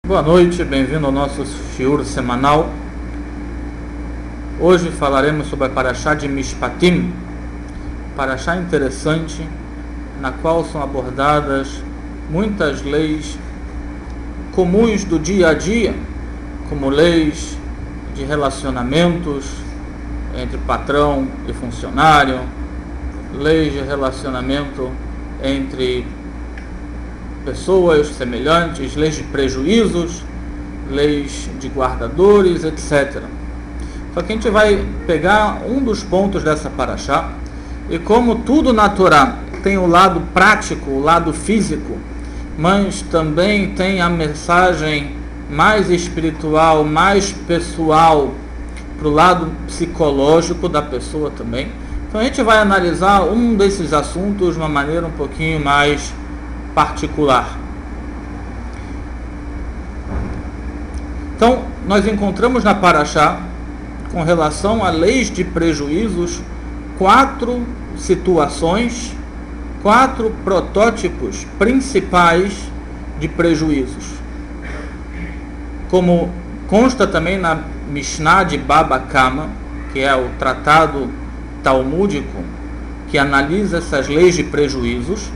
Boa noite, bem-vindo ao nosso shiur semanal. Hoje falaremos sobre a Parashá de Mishpatim, Parashá interessante, na qual são abordadas muitas leis comuns do dia a dia, como leis de relacionamentos entre patrão e funcionário, leis de relacionamento entre pessoas semelhantes, leis de prejuízos, leis de guardadores, etc. Só que a gente vai pegar um dos pontos dessa parashá, e como tudo na Torá tem o lado prático, o lado físico, mas também tem a mensagem mais espiritual, mais pessoal, para o lado psicológico da pessoa também. Então a gente vai analisar um desses assuntos de uma maneira um pouquinho mais particular. Então, nós encontramos na Parashá, com relação a leis de prejuízos, 4 situações, 4 protótipos principais de prejuízos. Como consta também na Mishnah de Baba Kama, que é o tratado talmúdico que analisa essas leis de prejuízos,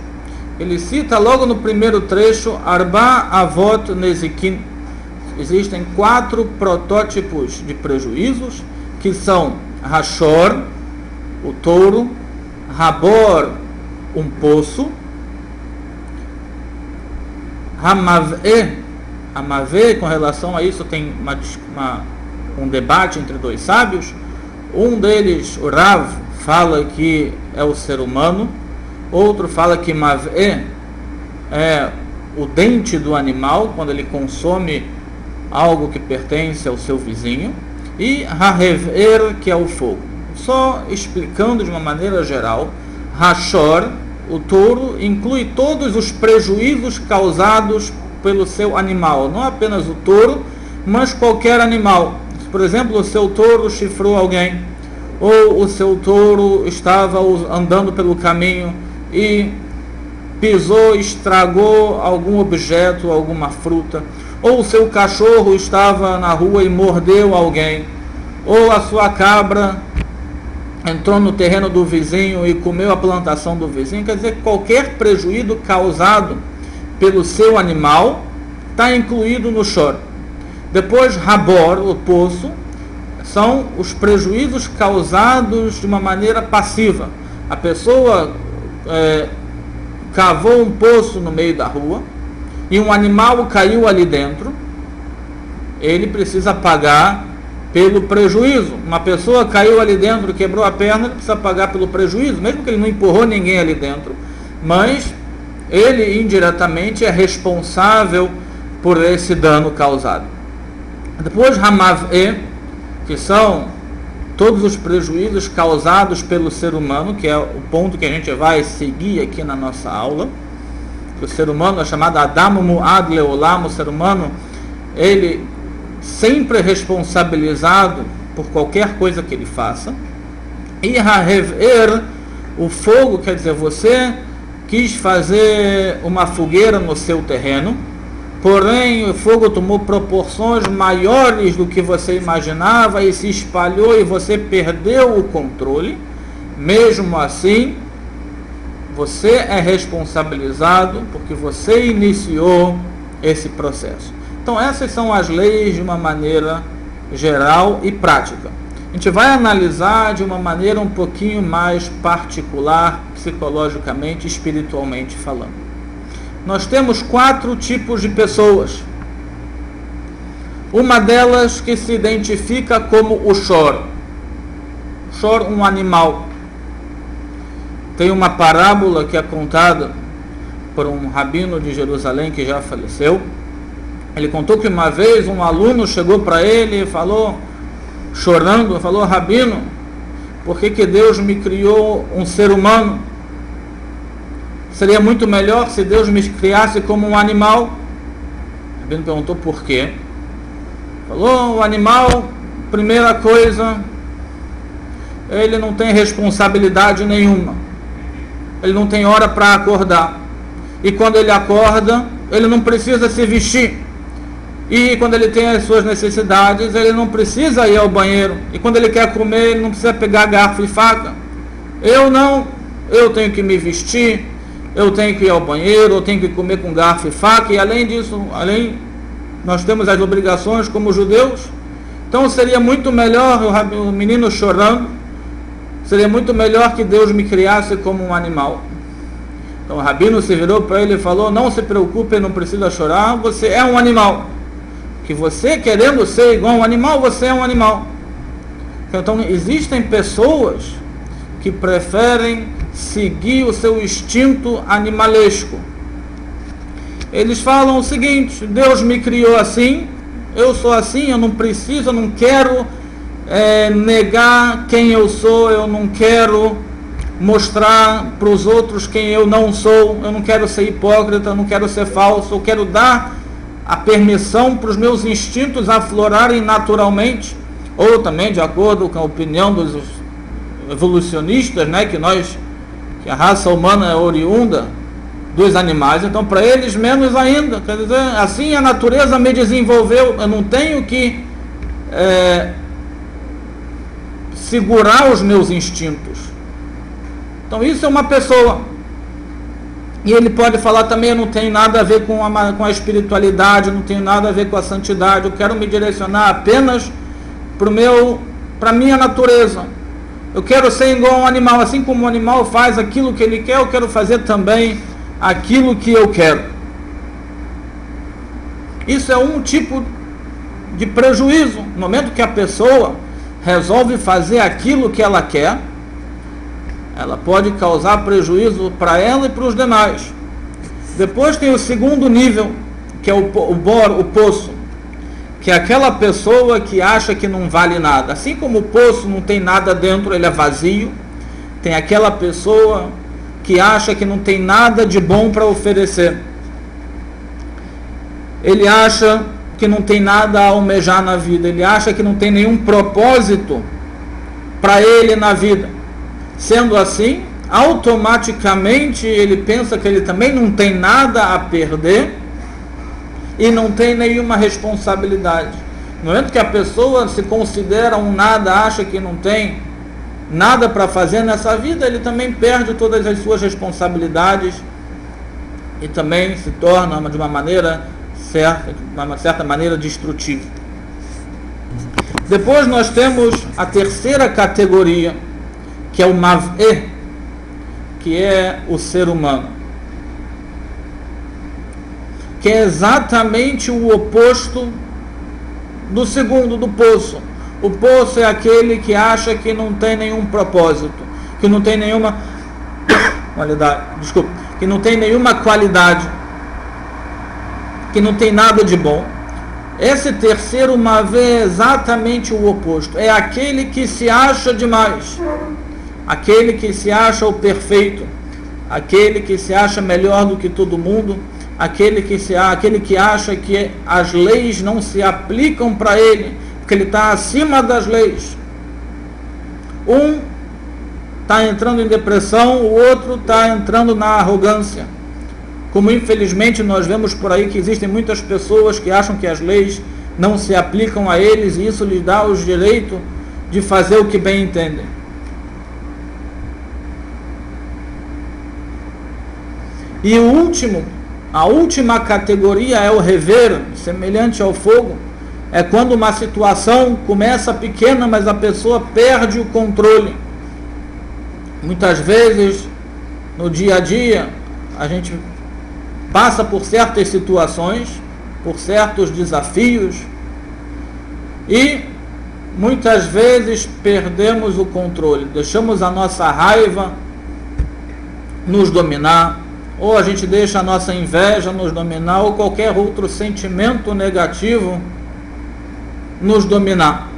ele cita logo no primeiro trecho, Arba Avot Nezikin. Existem 4 protótipos de prejuízos, que são Hashor, o touro, Habor, um poço, Hamav'e. Hamav'e, com relação a isso, tem um debate entre 2 sábios. Um deles, o Rav, fala que é o ser humano. Outro fala que Mav'e é o dente do animal, quando ele consome algo que pertence ao seu vizinho. E Hahever, que é o fogo. Só explicando de uma maneira geral, Hashor, o touro, inclui todos os prejuízos causados pelo seu animal. Não apenas o touro, mas qualquer animal. Por exemplo, o seu touro chifrou alguém, ou o seu touro estava andando pelo caminho e pisou, estragou algum objeto, alguma fruta, ou o seu cachorro estava na rua e mordeu alguém, ou a sua cabra entrou no terreno do vizinho e comeu a plantação do vizinho. Quer dizer, qualquer prejuízo causado pelo seu animal está incluído no shor. Depois, Habor, o poço, são os prejuízos causados de uma maneira passiva. A pessoa cavou um poço no meio da rua e um animal caiu ali dentro, ele precisa pagar pelo prejuízo. Uma pessoa caiu ali dentro, quebrou a perna, ele precisa pagar pelo prejuízo, mesmo que ele não empurrou ninguém ali dentro, mas ele indiretamente é responsável por esse dano causado. Depois, Hamav'e, que são todos os prejuízos causados pelo ser humano, que é o ponto que a gente vai seguir aqui na nossa aula. O ser humano é chamado Adam Mu'ad Leolam. O ser humano, ele sempre é responsabilizado por qualquer coisa que ele faça. E Hahever, o fogo, quer dizer, você quis fazer uma fogueira no seu terreno, porém o fogo tomou proporções maiores do que você imaginava e se espalhou e você perdeu o controle. Mesmo assim, você é responsabilizado porque você iniciou esse processo. Então essas são as leis de uma maneira geral e prática. A gente vai analisar de uma maneira um pouquinho mais particular, psicologicamente, espiritualmente falando. Nós temos 4 tipos de pessoas. Uma delas que se identifica como o Shor. Shor, um animal. Tem uma parábola que é contada por um rabino de Jerusalém que já faleceu. Ele contou que uma vez um aluno chegou para ele e falou, chorando, falou: Rabino, por que Deus me criou um ser humano? Seria muito melhor se Deus me criasse como um animal. O rabino perguntou por quê. Falou: o animal, primeira coisa, ele não tem responsabilidade nenhuma. Ele não tem hora para acordar. E quando ele acorda, ele não precisa se vestir. E quando ele tem as suas necessidades, ele não precisa ir ao banheiro. E quando ele quer comer, ele não precisa pegar garfo e faca. Eu não, eu tenho que me vestir, eu tenho que ir ao banheiro, eu tenho que comer com garfo e faca. E além disso, nós temos as obrigações como judeus. Então seria muito melhor, o menino chorando, seria muito melhor que Deus me criasse como um animal. Então o rabino se virou para ele e falou: não se preocupe, não precisa chorar, você é um animal. Que você querendo ser igual a um animal, você é um animal. Então existem pessoas que preferem seguir o seu instinto animalesco. Eles falam o seguinte: Deus me criou assim, eu sou assim, eu não preciso, eu não quero negar quem eu sou, eu não quero mostrar para os outros quem eu não sou, eu não quero ser hipócrita, eu não quero ser falso, eu quero dar a permissão para os meus instintos aflorarem naturalmente, ou também de acordo com a opinião dos evolucionistas, né, que a raça humana é oriunda dos animais, então para eles menos ainda, quer dizer, assim a natureza me desenvolveu, eu não tenho que segurar os meus instintos. Então isso é uma pessoa. E ele pode falar também: eu não tenho nada a ver com a espiritualidade, eu não tenho nada a ver com a santidade, eu quero me direcionar apenas para a minha natureza. Eu quero ser igual a um animal, assim como o animal faz aquilo que ele quer, eu quero fazer também aquilo que eu quero. Isso é um tipo de prejuízo. No momento que a pessoa resolve fazer aquilo que ela quer, ela pode causar prejuízo para ela e para os demais. Depois tem o segundo nível, que é o poço, que é aquela pessoa que acha que não vale nada. Assim como o poço não tem nada dentro, ele é vazio, tem aquela pessoa que acha que não tem nada de bom para oferecer. Ele acha que não tem nada a almejar na vida, ele acha que não tem nenhum propósito para ele na vida. Sendo assim, automaticamente ele pensa que ele também não tem nada a perder e não tem nenhuma responsabilidade. No momento que a pessoa se considera um nada, acha que não tem nada para fazer nessa vida, ele também perde todas as suas responsabilidades e também se torna de uma certa maneira destrutiva. Depois nós temos a terceira categoria, que é o Mav'e, que é o ser humano, que é exatamente o oposto do segundo, do poço. O poço é aquele que acha que não tem nenhum propósito, que não tem nenhuma que não tem nenhuma qualidade, que não tem nada de bom. Esse terceiro Mav'e é exatamente o oposto, é aquele que se acha demais, aquele que se acha o perfeito, aquele que se acha melhor do que todo mundo, aquele que acha que as leis não se aplicam para ele, porque ele está acima das leis. Um está entrando em depressão, o outro está entrando na arrogância. Como infelizmente nós vemos por aí que existem muitas pessoas que acham que as leis não se aplicam a eles e isso lhes dá o direito de fazer o que bem entendem. E a última categoria é o rever, semelhante ao fogo. É quando uma situação começa pequena, mas a pessoa perde o controle. Muitas vezes, no dia a dia, a gente passa por certas situações, por certos desafios, e muitas vezes perdemos o controle, deixamos a nossa raiva nos dominar, ou a gente deixa a nossa inveja nos dominar, ou qualquer outro sentimento negativo nos dominar.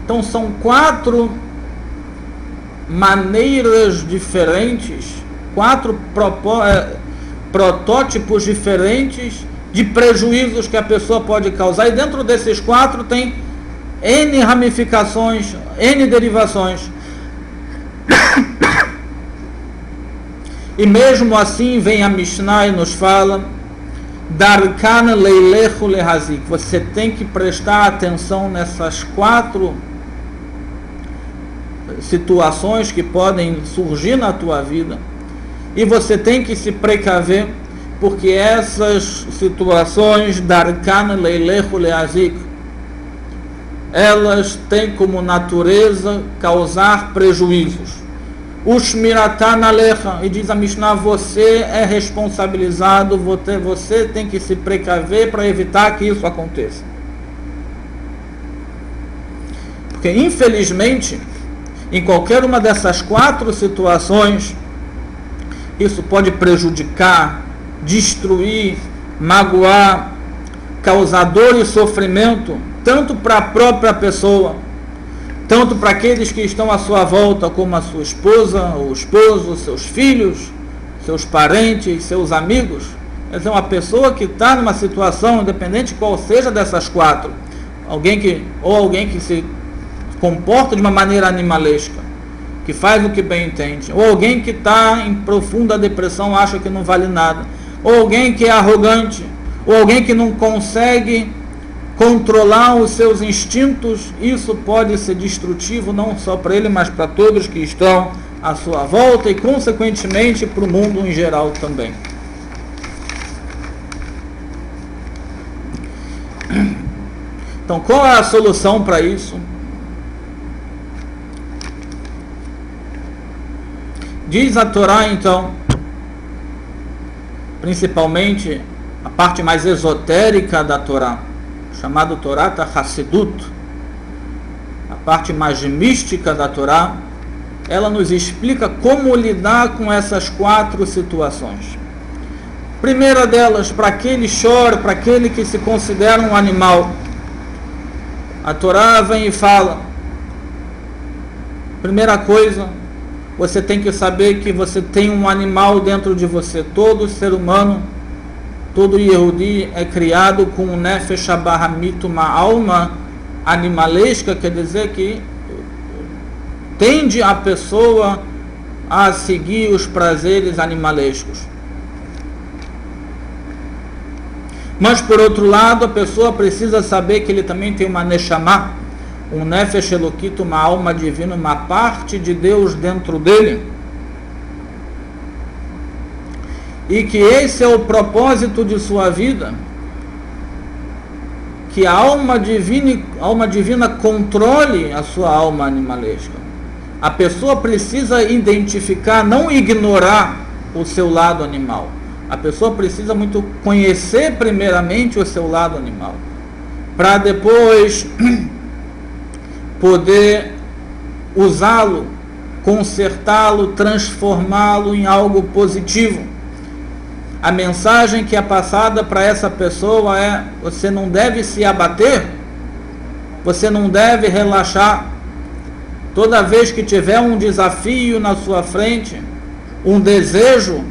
Então são 4 maneiras diferentes, 4 protótipos diferentes de prejuízos que a pessoa pode causar, e dentro desses 4 tem N ramificações, N derivações. E mesmo assim vem a Mishnah e nos fala Darkan leilechu lehazik. Você tem que prestar atenção nessas 4 situações que podem surgir na tua vida, e você tem que se precaver, porque essas situações, Darkan leilechu lehazik, elas têm como natureza causar prejuízos. Ushmiratan alecha, e diz a Mishnah, você é responsabilizado, você tem que se precaver para evitar que isso aconteça. Porque infelizmente, em qualquer uma dessas 4 situações, isso pode prejudicar, destruir, magoar, causar dor e sofrimento, tanto para a própria pessoa, tanto para aqueles que estão à sua volta, como a sua esposa, o esposo, seus filhos, seus parentes, seus amigos. Quer dizer, uma pessoa que está numa situação, independente qual seja dessas 4, alguém que se comporta de uma maneira animalesca, que faz o que bem entende, ou alguém que está em profunda depressão, acha que não vale nada, ou alguém que é arrogante, ou alguém que não consegue controlar os seus instintos, isso pode ser destrutivo não só para ele, mas para todos que estão à sua volta e consequentemente para o mundo em geral também. Então, qual é a solução para isso? Diz a Torá, então, principalmente a parte mais esotérica da Torá, chamado Torat HaChassidut, a parte mais mística da Torá, ela nos explica como lidar com essas 4 situações. Primeira delas, para aquele chora, para aquele que se considera um animal, a Torá vem e fala, primeira coisa, você tem que saber que você tem um animal dentro de você. Todo ser humano, todo Yehudi é criado com um Nefesh Abahamit, uma alma animalesca, quer dizer que tende a pessoa a seguir os prazeres animalescos. Mas por outro lado, a pessoa precisa saber que ele também tem uma Neshama, um Nefesh Elokit, uma alma divina, uma parte de Deus dentro dele, e que esse é o propósito de sua vida, que a alma divina controle a sua alma animalesca. A pessoa precisa identificar, não ignorar o seu lado animal. A pessoa precisa muito conhecer primeiramente o seu lado animal, para depois poder usá-lo, consertá-lo, transformá-lo em algo positivo. A mensagem que é passada para essa pessoa é: você não deve se abater, você não deve relaxar. Toda vez que tiver um desafio na sua frente, um desejo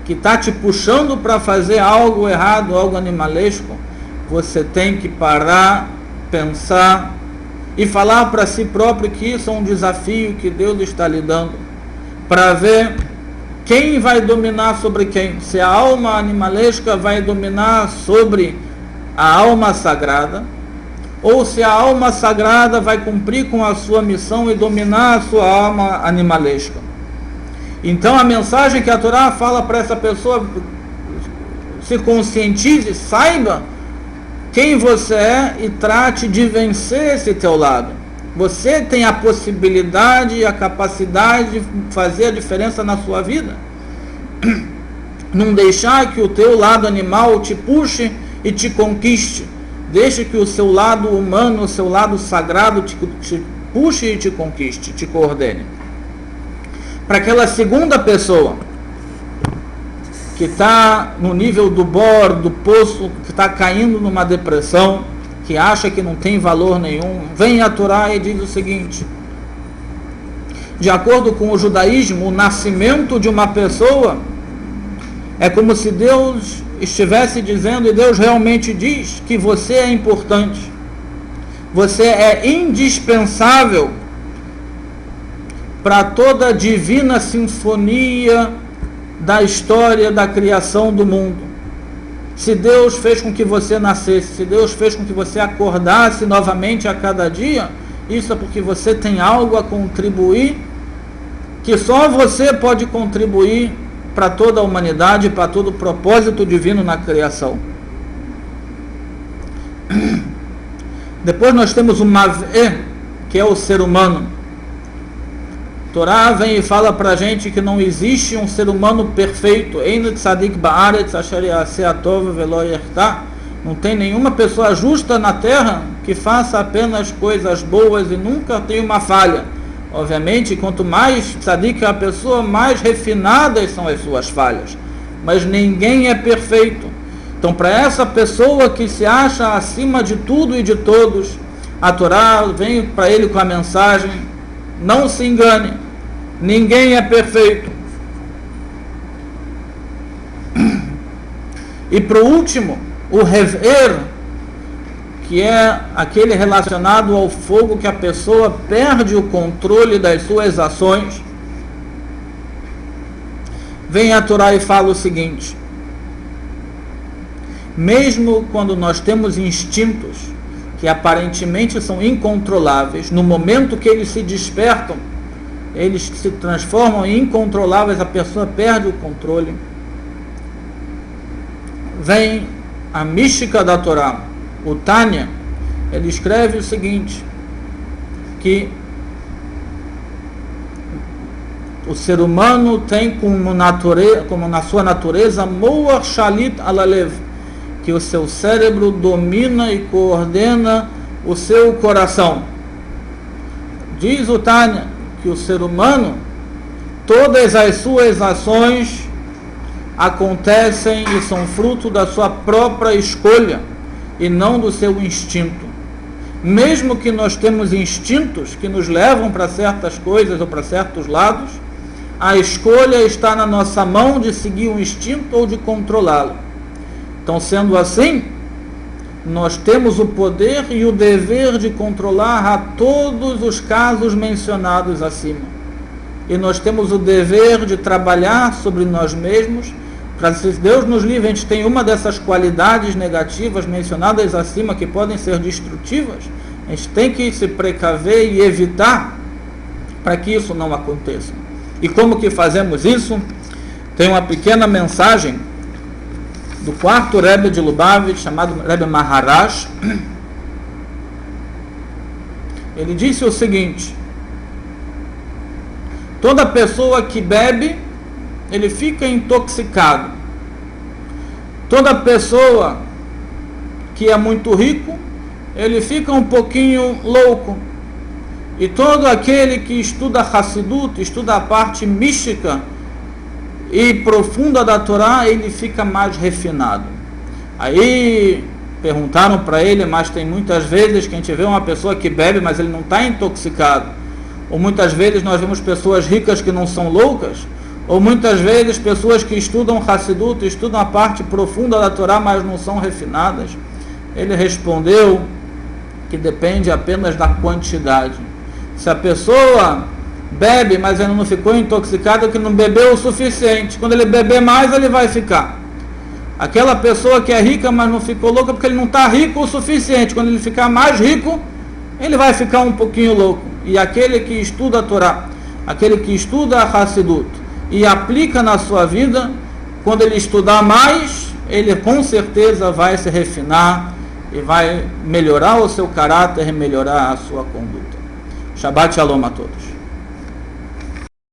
que está te puxando para fazer algo errado, algo animalesco, você tem que parar, pensar e falar para si próprio que isso é um desafio que Deus está lhe dando, para ver quem vai dominar sobre quem. Se a alma animalesca vai dominar sobre a alma sagrada, ou se a alma sagrada vai cumprir com a sua missão e dominar a sua alma animalesca. Então a mensagem que a Torá fala para essa pessoa: se conscientize, saiba quem você é e trate de vencer esse teu lado. Você tem a possibilidade e a capacidade de fazer a diferença na sua vida. Não deixar que o teu lado animal te puxe e te conquiste. Deixe que o seu lado humano, o seu lado sagrado te puxe e te conquiste, te coordene. Para aquela segunda pessoa que está no nível do do poço, que está caindo numa depressão, que acha que não tem valor nenhum, vem a Torá e diz o seguinte: de acordo com o judaísmo, o nascimento de uma pessoa é como se Deus estivesse dizendo, e Deus realmente diz, que você é importante, você é indispensável para toda a divina sinfonia da história da criação do mundo. Se Deus fez com que você nascesse, se Deus fez com que você acordasse novamente a cada dia, isso é porque você tem algo a contribuir, que só você pode contribuir para toda a humanidade, para todo o propósito divino na criação. Depois nós temos o Mav'e, que é o ser humano. A Torá vem e fala para a gente que não existe um ser humano perfeito. Não tem nenhuma pessoa justa na terra que faça apenas coisas boas e nunca tem uma falha. Obviamente, quanto mais tzadik é a pessoa, mais refinadas são as suas falhas. Mas ninguém é perfeito. Então, para essa pessoa que se acha acima de tudo e de todos, a Torá vem para ele com a mensagem: não se engane, ninguém é perfeito. E para o último, o Hever, que é aquele relacionado ao fogo que a pessoa perde o controle das suas ações, vem a Torá e fala o seguinte: mesmo quando nós temos instintos que aparentemente são incontroláveis, no momento que eles se despertam, eles se transformam em incontroláveis, a pessoa perde o controle. Vem a mística da Torá, o Tânia, ele escreve o seguinte, que o ser humano tem como na sua natureza Moar Shalit Alalev, que o seu cérebro domina e coordena o seu coração. Diz o Tânia que o ser humano, todas as suas ações acontecem e são fruto da sua própria escolha e não do seu instinto. Mesmo que nós temos instintos que nos levam para certas coisas ou para certos lados, a escolha está na nossa mão de seguir o instinto ou de controlá-lo. Então, sendo assim, nós temos o poder e o dever de controlar a todos os casos mencionados acima. E nós temos o dever de trabalhar sobre nós mesmos, para, se Deus nos livre, a gente tem uma dessas qualidades negativas mencionadas acima que podem ser destrutivas, a gente tem que se precaver e evitar para que isso não aconteça. E como que fazemos isso? Tem uma pequena mensagem do quarto Rebbe de Lubavitch, chamado Rebbe Maharaj. Ele disse o seguinte: toda pessoa que bebe, ele fica intoxicado. Toda pessoa que é muito rico, ele fica um pouquinho louco. E todo aquele que estuda Hassidut, estuda a parte mística e profunda da Torá, ele fica mais refinado. Aí perguntaram para ele, mas tem muitas vezes que a gente vê uma pessoa que bebe, mas ele não está intoxicado. Ou muitas vezes nós vemos pessoas ricas que não são loucas. Ou muitas vezes pessoas que estudam Hassidut, estudam a parte profunda da Torá, mas não são refinadas. Ele respondeu que depende apenas da quantidade. Se a pessoa bebe, mas ele não ficou intoxicado, que não bebeu o suficiente. Quando ele beber mais, ele vai ficar. Aquela pessoa que é rica, mas não ficou louca, porque ele não está rico o suficiente. Quando ele ficar mais rico, ele vai ficar um pouquinho louco. E aquele que estuda a Torá, aquele que estuda a Hassidut e aplica na sua vida, quando ele estudar mais, ele com certeza vai se refinar e vai melhorar o seu caráter e melhorar a sua conduta. Shabbat Shalom a todos.